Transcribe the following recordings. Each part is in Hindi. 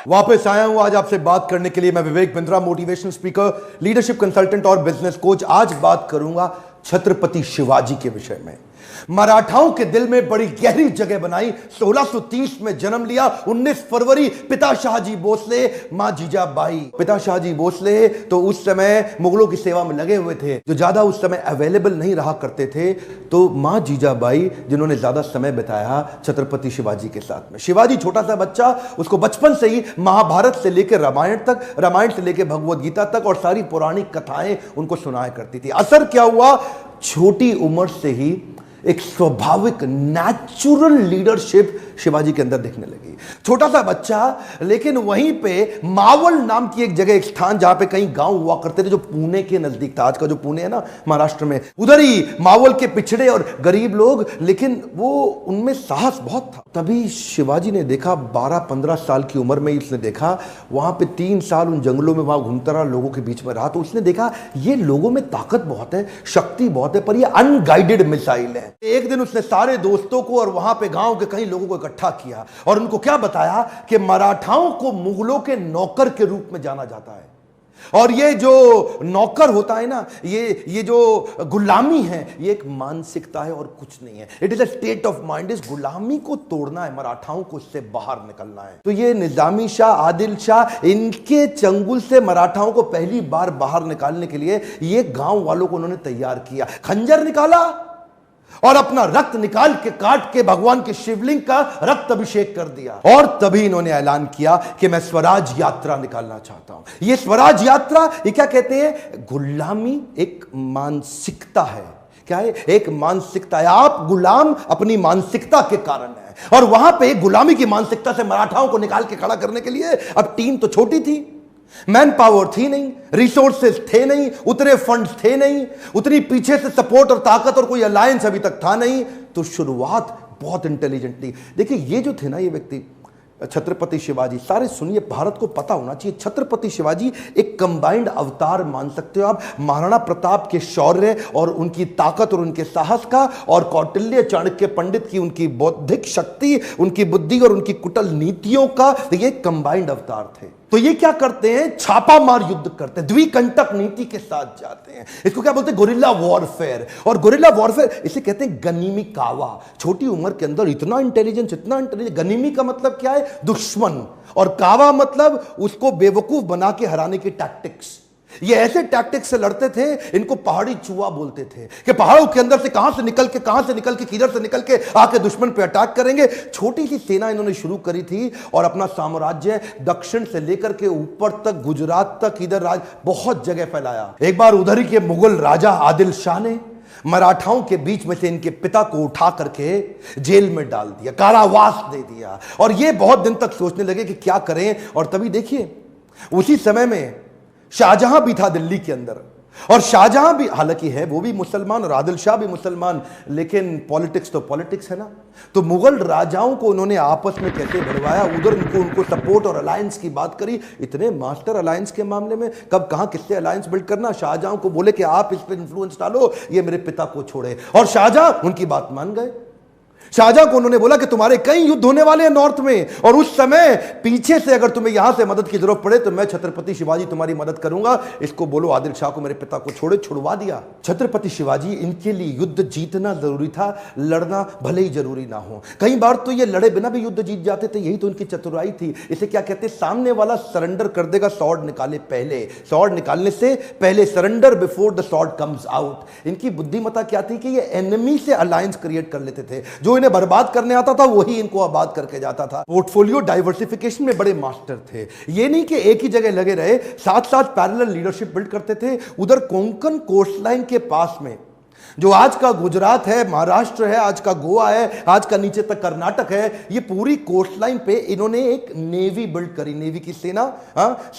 वापस आया हूं आज आपसे बात करने के लिए। मैं Vivek Bindra, motivational speaker, leadership consultant और बिजनेस कोच। आज बात करूंगा छत्रपति शिवाजी के विषय में। मराठाओं के दिल में बड़ी गहरी जगह बनाई। 1630 में जन्म लिया। 19 फरवरी पिता शाहजी भोसले, मां जीजाबाई। पिता शाहजी भोसले तो उस समय मुगलों की सेवा में लगे हुए थे, जो ज्यादा उस समय अवेलेबल नहीं रहा करते थे। तो मां जीजाबाई जिन्होंने ज्यादा समय बिताया छत्रपति शिवाजी के साथ में। शिवाजी छोटा सा बच्चा, उसको बचपन से ही महाभारत से लेकर रामायण तक, रामायण से लेकर भगवद गीता तक और सारी पौराणिक कथाएं उनको सुनाया करती थी। असर क्या हुआ, छोटी उम्र से ही एक स्वाभाविक नेचुरल लीडरशिप शिवाजी के अंदर दिखने लगी। छोटा सा बच्चा, लेकिन वहीं पे मावल नाम की एक जगह, एक स्थान जहां पे कई गांव हुआ करते थे, जो पुणे के नजदीक था। आज का जो पुणे है ना महाराष्ट्र में, उधर ही मावल के पिछड़े और गरीब लोग, लेकिन वो उनमें साहस बहुत था। तभी शिवाजी ने देखा, 12-15 साल की उम्र में ही उसने देखा, वहां पे 3 साल उन जंगलों में वहां घूमता रहा, लोगों के बीच में रहा। तो उसने देखा ये लोगों में ताकत बहुत है, शक्ति बहुत है, पर ये अनगाइडेड मिसाइल है। एक दिन उसने सारे दोस्तों को और वहां पे गांव के कई लोगों को इकट्ठा किया और उनको क्या बताया कि मराठाओं को मुगलों के नौकर के रूप में जाना जाता है। और ये जो नौकर होता है ना, ये जो गुलामी है, ये एक मानसिकता है और कुछ नहीं है। It is a state of mind. इस गुलामी को तोड़ना है, मराठाओं को इससे बाहर निकलना है। तो ये निजामी शाह, आदिल शाह, इनके चंगुल से मराठाओं को पहली बार बाहर निकालने के लिए ये गांव वालों को उन्होंने तैयार किया। खंजर निकाला और अपना रक्त निकाल के काट के भगवान के शिवलिंग का रक्त अभिषेक कर दिया। और तभी इन्होंने ऐलान किया कि मैं स्वराज यात्रा निकालना चाहता हूं। ये स्वराज यात्रा, ये क्या कहते हैं, गुलामी एक मानसिकता है। क्या है? एक मानसिकता है। आप गुलाम अपनी मानसिकता के कारण है। और वहां पे गुलामी की मानसिकता से मराठाओं को निकाल के खड़ा करने के लिए, अब टीम तो छोटी थी, मैन पावर थी नहीं, रिसोर्सेज थे नहीं, उतने फंड्स थे नहीं, उतनी पीछे से सपोर्ट और ताकत और कोई अलायंस अभी तक था नहीं। तो शुरुआत बहुत इंटेलिजेंटली, देखिए ये जो थे ना, ये व्यक्ति छत्रपति शिवाजी, सारे सुनिए, भारत को पता होना चाहिए, छत्रपति शिवाजी एक कंबाइंड अवतार मान सकते हो आप, महाराणा प्रताप के शौर्य और उनकी ताकत और उनके साहस का, और कौटिल्य चाणक्य पंडित की उनकी बौद्धिक शक्ति, उनकी बुद्धि और उनकी कुटिल नीतियों का ये कंबाइंड अवतार थे। तो ये क्या करते हैं, छापा मार युद्ध करते हैं, द्विकंटक नीति के साथ जाते हैं। इसको क्या बोलते हैं, गोरिल्ला वॉरफेयर। और गोरिल्ला वॉरफेयर इसे कहते हैं गनीमी कावा। छोटी उम्र के अंदर इतना इंटेलिजेंस, इतना इंटेलिजेंस। गनीमी का मतलब क्या है, दुश्मन, और कावा मतलब उसको बेवकूफ बना के हराने की टैक्टिक्स। ये ऐसे टैक्टिक्स से लड़ते थे, इनको पहाड़ी चूहा बोलते थे, कि पहाड़ों के अंदर से कहां से निकल के किधर से निकल के आके दुश्मन पे अटैक करेंगे। छोटी सी सेना इन्होंने शुरू करी थी और अपना साम्राज्य दक्षिण से लेकर के ऊपर तक, गुजरात तक, इधर बहुत जगह फैलाया। एक बार उधर ही के मुगल राजा आदिल शाह ने मराठाओं के बीच में से इनके पिता को उठा करके जेल में डाल दिया, कारावास दे दिया। और ये बहुत दिन तक सोचने लगे कि क्या करें। और तभी देखिए, उसी समय में शाहजहां भी था दिल्ली के अंदर, और शाहजहां भी हालांकि है वो भी मुसलमान और आदिल शाह भी मुसलमान, लेकिन पॉलिटिक्स तो पॉलिटिक्स है ना। तो मुगल राजाओं को उन्होंने आपस में कैसे भिड़वाया, उधर उनको सपोर्ट और अलायंस की बात करी। इतने मास्टर अलायंस के मामले में, कब कहां किससे अलायंस बिल्ड करना। शाहजहां को बोले कि आप इस पर इंफ्लुएंस डालो, ये मेरे पिता को छोड़े, और शाहजहां उनकी बात मान गए। शाहजहां को उन्होंने बोला कि तुम्हारे कई युद्ध होने वाले हैं नॉर्थ में, और उस समय पीछे से अगर तुम्हें यहां से मदद की जरूरत पड़े तो मैं छत्रपति शिवाजी तुम्हारी मदद करूंगा। इसको बोलो आदिल शाह को मेरे पिता को छोड़े। छुड़वा दिया। छत्रपति शिवाजी, इनके लिए युद्ध जीतना जरूरी था, लड़ना भले ही जरूरी ना हो। कई बार तो ये लड़े बिना भी युद्ध जीत जाते थे, यही तो उनकी चतुराई थी। इसे क्या कहते हैं, सामने वाला सरेंडर कर देगा स्वॉर्ड निकाले पहले, स्वॉर्ड निकालने से पहले, surrender before the sword comes out. इनकी बुद्धिमत्ता क्या थी कि ये एनिमी से अलायंस क्रिएट कर लेते थे। जो इन्हें बर्बाद करने आता था वही इनको आबाद करके जाता था। पोर्टफोलियो डाइवर्सिफिकेशन में बड़े मास्टर थे। ये नहीं कि एक ही जगह लगे रहे, साथ साथ पैरेलल लीडरशिप बिल्ड करते थे। उधर कोंकण कोस्टलाइन के पास में, जो आज का गुजरात है, महाराष्ट्र है, आज का गोवा है, आज का नीचे तक कर्नाटक है, ये पूरी कोस्टलाइन पे इन्होंने एक नेवी बिल्ड करी, नेवी की सेना,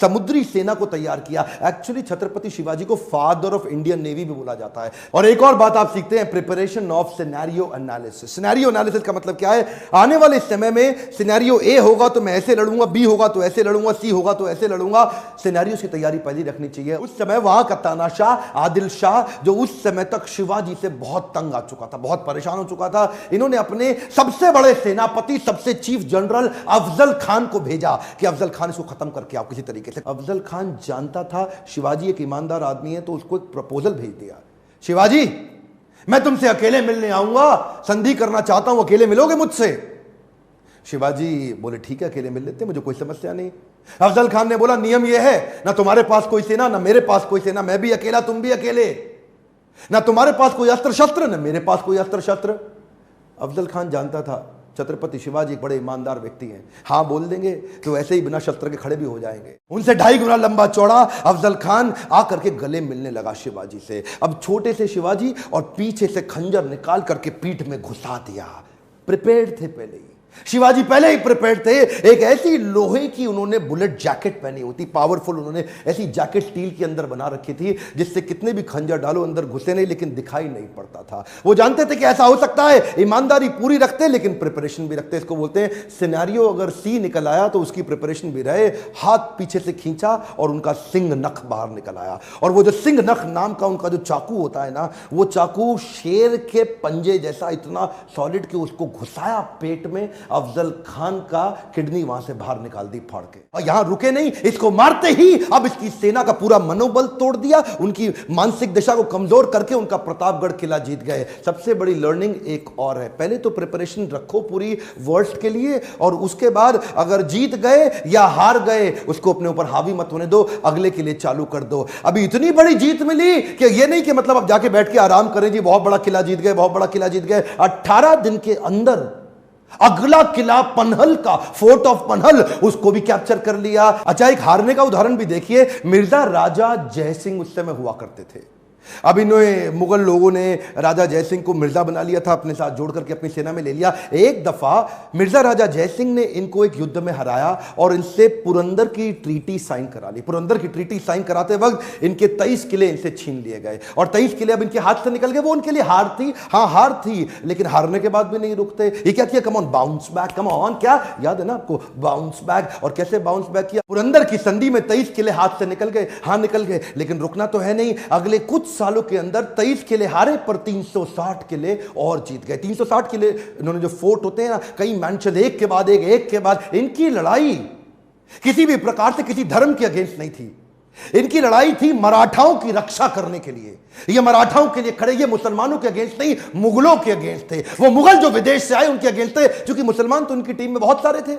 समुद्री सेना को तैयार किया। एक्चुअली छत्रपति शिवाजी को फादर ऑफ इंडियन नेवी भी बोला जाता है। और एक और बात आप सीखते हैं, preparation of scenario analysis. Scenario analysis का मतलब क्या है, आने वाले समय में सिनेरियो ए होगा तो मैं ऐसे लड़ूंगा, बी होगा तो ऐसे लड़ूंगा, सी होगा तो ऐसे लड़ूंगा। सिनेरियो की तैयारी पहले रखनी चाहिए। उस समय वहां का तानाशाह आदिल शाह, जो उस समय तक शिवाजी शिवाजी से बहुत तंग आ चुका था, बहुत परेशान हो चुका था। इन्होंने अपने सबसे बड़े सेनापति, सबसे चीफ जनरल अफजल खान को भेजा कि अफजल खान इसको खत्म करके आओ किसी तरीके से। अफजल खान जानता था शिवाजी एक ईमानदार आदमी है, तो उसको एक प्रपोजल भेज दिया, शिवाजी मैं तुमसे अकेले मिलने आऊंगा, संधि करना चाहता हूं, अकेले मिलोगे मुझसे? शिवाजी बोले ठीक है, अकेले मिल लेते, मुझे कोई समस्या नहीं। अफजल खान ने बोला नियम यह है, ना तुम्हारे पास कोई सेना, ना मेरे पास कोई सेना, मैं भी अकेला, तुम भी अकेले, ना तुम्हारे पास कोई अस्त्र शस्त्र, ना मेरे पास कोई अस्त्र शस्त्र। अफजल खान जानता था छत्रपति शिवाजी एक बड़े ईमानदार व्यक्ति हैं, हां बोल देंगे तो ऐसे ही बिना शस्त्र के खड़े भी हो जाएंगे। उनसे 2.5 गुना लंबा चौड़ा अफजल खान आकर के गले मिलने लगा शिवाजी से। अब छोटे से शिवाजी और पीछे से खंजर निकाल करके पीठ में घुसा दिया। प्रिपेयर्ड थे पहले ही, शिवाजी पहले ही प्रिपेयर्ड थे। एक ऐसी लोहे की उन्होंने बुलेट जैकेट पहनी होती, पावरफुल, उन्होंने ऐसी जैकेट स्टील के अंदर बना रखी थी जिससे कितने भी खंजर डालो अंदर घुसे नहीं, लेकिन दिखाई नहीं पड़ता था। वो जानते थे कि ऐसा हो सकता है, ईमानदारी पूरी रखते लेकिन प्रिपरेशन भी रखते। इसको बोलते हैं सिनेरियो, अगर सी निकल आया तो उसकी प्रिपरेशन भी रहे। हाथ पीछे से खींचा और उनका सिंह नख बाहर निकल आया, और वो जो सिंह नख नाम का उनका जो चाकू होता है ना, वो चाकू शेर के पंजे जैसा इतना सॉलिड कि उसको घुसाया पेट में। अफजल खान का किडनी वहां से बाहर निकाल दी फाड़ के, और यहां रुके नहीं, इसको मारते ही अब इसकी सेना का पूरा मनोबल तोड़ दिया, उनकी मानसिक दिशा को कमजोर करके उनका प्रतापगढ़ किला जीत गए। सबसे बड़ी लर्निंग एक और है, पहले तो प्रिपरेशन रखो पूरी वर्स्ट के लिए, और उसके बाद अगर जीत गए या हार गए उसको अपने ऊपर हावी मत होने दो, अगले के लिए चालू कर दो। अभी इतनी बड़ी जीत मिली कि ये नहीं कि मतलब अब जाके बैठ के आराम करें जी, बहुत बड़ा किला जीत गए, बहुत बड़ा किला जीत गए। 18 दिन के अंदर अगला किला पनहल का, फोर्ट ऑफ पनहल, उसको भी कैप्चर कर लिया। अच्छा, एक हारने का उदाहरण भी देखिए, मिर्जा राजा जयसिंह उस समय हुआ करते थे। अब इन्होंने मुगल लोगों ने राजा जयसिंह को मिर्जा बना लिया था, अपने साथ जोड़ करके अपनी सेना में ले लिया। एक दफा मिर्जा राजा जयसिंह ने इनको एक युद्ध में हराया और इनसे पुरंदर की ट्रीटी साइन करा ली। पुरंदर की ट्रीटी साइन कराते वक्त इनके 23 किले इनसे छीन लिए गए, और 23 किले अब इनके हाथ से निकल गए। वो उनके लिए हार थी, हाँ हार थी, लेकिन हारने के बाद भी नहीं रुकते। ये क्या किया, come on bounce back, come on, क्या याद है ना आपको, बाउंस बैक। और कैसे बाउंस बैक किया, पुरंदर की संधि में 23 किले हाथ से निकल गए, हाँ निकल गए, लेकिन रुकना तो है नहीं। अगले कुछ सालों के अंदर 23 किले हारे पर 360 किले और जीत गए। 360 किले इन्होंने, जो फोर्ट होते हैं ना, कई मैंशन, एक के बाद एक, एक के बाद। इनकी लड़ाई किसी भी प्रकार से किसी धर्म के अगेंस्ट नहीं थी, इनकी लड़ाई थी मराठाओं की रक्षा करने के लिए। ये मराठाओं के लिए खड़े, ये मुसलमानों के अगेंस्ट नहीं, मुगलों के अगेंस्ट थे। वो मुगल जो विदेश से आए उनके अगेंस्ट थे, क्योंकि मुसलमान तो उनकी टीम में बहुत सारे थे।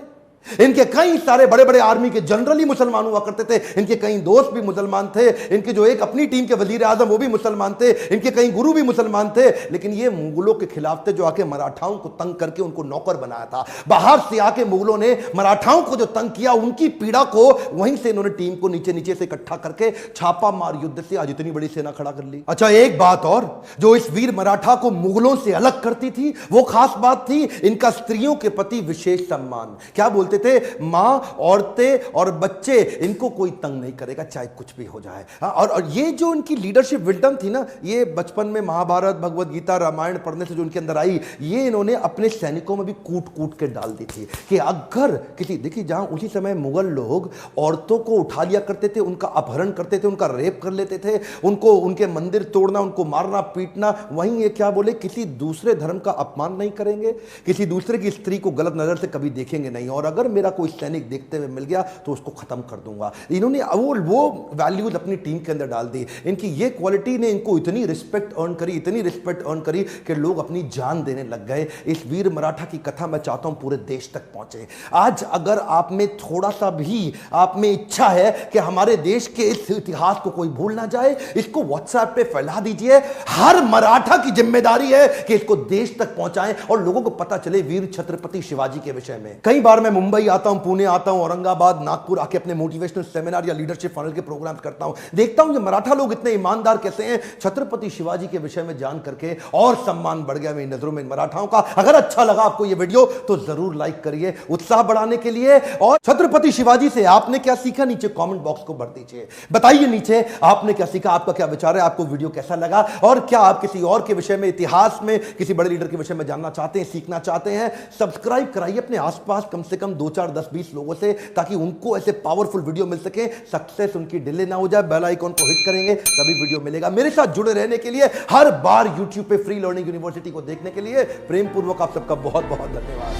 इनके कई सारे बड़े बड़े आर्मी के जनरल ही मुसलमान हुआ करते थे, इनके कई दोस्त भी मुसलमान थे, इनके जो एक अपनी टीम के वजीर आजम वो भी मुसलमान थे, इनके कई गुरु भी मुसलमान थे। लेकिन ये मुगलों के खिलाफ थे, जो आके मराठाओं को तंग करके उनको नौकर बनाया था। बाहर से आके मुगलों ने मराठाओं को जो तंग किया, उनकी पीड़ा को वहीं से इन्होंने टीम को नीचे नीचे से इकट्ठा करके छापा मार युद्ध से आज इतनी बड़ी सेना खड़ा कर ली। अच्छा, एक बात और जो इस वीर मराठा को मुगलों से अलग करती थी, वो खास बात थी इनका स्त्रियों के प्रति विशेष सम्मान। क्या बोलते थे, मां, औरतें और बच्चे, इनको कोई तंग नहीं करेगा चाहे कुछ भी हो जाए। और ये जो इनकी लीडरशिप विल्डम थी ना, ये बचपन में महाभारत, भगवत गीता, रामायण पढ़ने से जो इनके अंदर आई, ये इन्होंने अपने सैनिकों में भी कूट कूट के डाल दी थी कि अगर किसी, देखिए जहां उसी समय मुगल लोग औरतों को उठा लिया करते थे, उनका अपहरण करते थे, उनका रेप कर लेते थे, उनको उनके मंदिर तोड़ना, उनको मारना पीटना, वहीं ये क्या बोले, किसी दूसरे धर्म का अपमान नहीं करेंगे, किसी दूसरे की स्त्री को गलत नजर से कभी देखेंगे नहीं, और अगर मेरा कोई सैनिक देखते हुए मिल गया तो उसको खत्म कर दूंगा। इन्होंने वो वैल्यूज अपनी टीम के अंदर डाल दी। इनकी ये क्वालिटी ने इनको इतनी रिस्पेक्ट अर्न करी, इतनी रिस्पेक्ट अर्न करी कि लोग अपनी जान देने लग गए। इस वीर मराठा की कथा मैं चाहता हूं पूरे देश तक पहुंचे। आज अगर आप में थोड़ा सा भी आप में इच्छा है कि हमारे देश के इस इतिहास को कोई भूल ना जाए, इसको व्हाट्सएप पे फैला दीजिए। हर मराठा की जिम्मेदारी है कि इसको देश तक पहुंचाएं और लोगों को पता चले वीर छत्रपति शिवाजी के विषय में। कई बार मैं मुंबई आता हूं, पुणे आता हूं, औरंगाबाद, नागपुर आके अपने मोटिवेशनल सेमिनार या लीडरशिप फनल के प्रोग्राम करता हूं, देखता हूं कि मराठा लोग इतने ईमानदार कैसे हैं। छत्रपति शिवाजी के विषय में जान करके और सम्मान बढ़ गया मेरी नजरों में इन मराठाओं का। अगर अच्छा लगा आपको ये वीडियो तो जरूर लाइक करिए उत्साह बढ़ाने के लिए। और छत्रपति शिवाजी से आपने क्या सीखा, नीचे कमेंट बॉक्स को भर दीजिए, बताइए नीचे आपने क्या सीखा, आपका क्या विचार है, आपको वीडियो कैसा लगा, और क्या आप किसी और के विषय में, इतिहास में किसी बड़े लीडर के विषय में जानना चाहते हैं, सीखना चाहते हैं। सब्सक्राइब कराइए, अपने आसपास कम से कम 2 4 10 20 लोगों से, ताकि उनको ऐसे पावरफुल वीडियो मिल सके, सक्सेस उनकी डिले ना हो जाए। बेल आइकॉन को हिट करेंगे तभी वीडियो मिलेगा। मेरे साथ जुड़े रहने के लिए, हर बार यूट्यूब पे फ्री लर्निंग यूनिवर्सिटी को देखने के लिए प्रेम पूर्वक आप सबका बहुत बहुत धन्यवाद।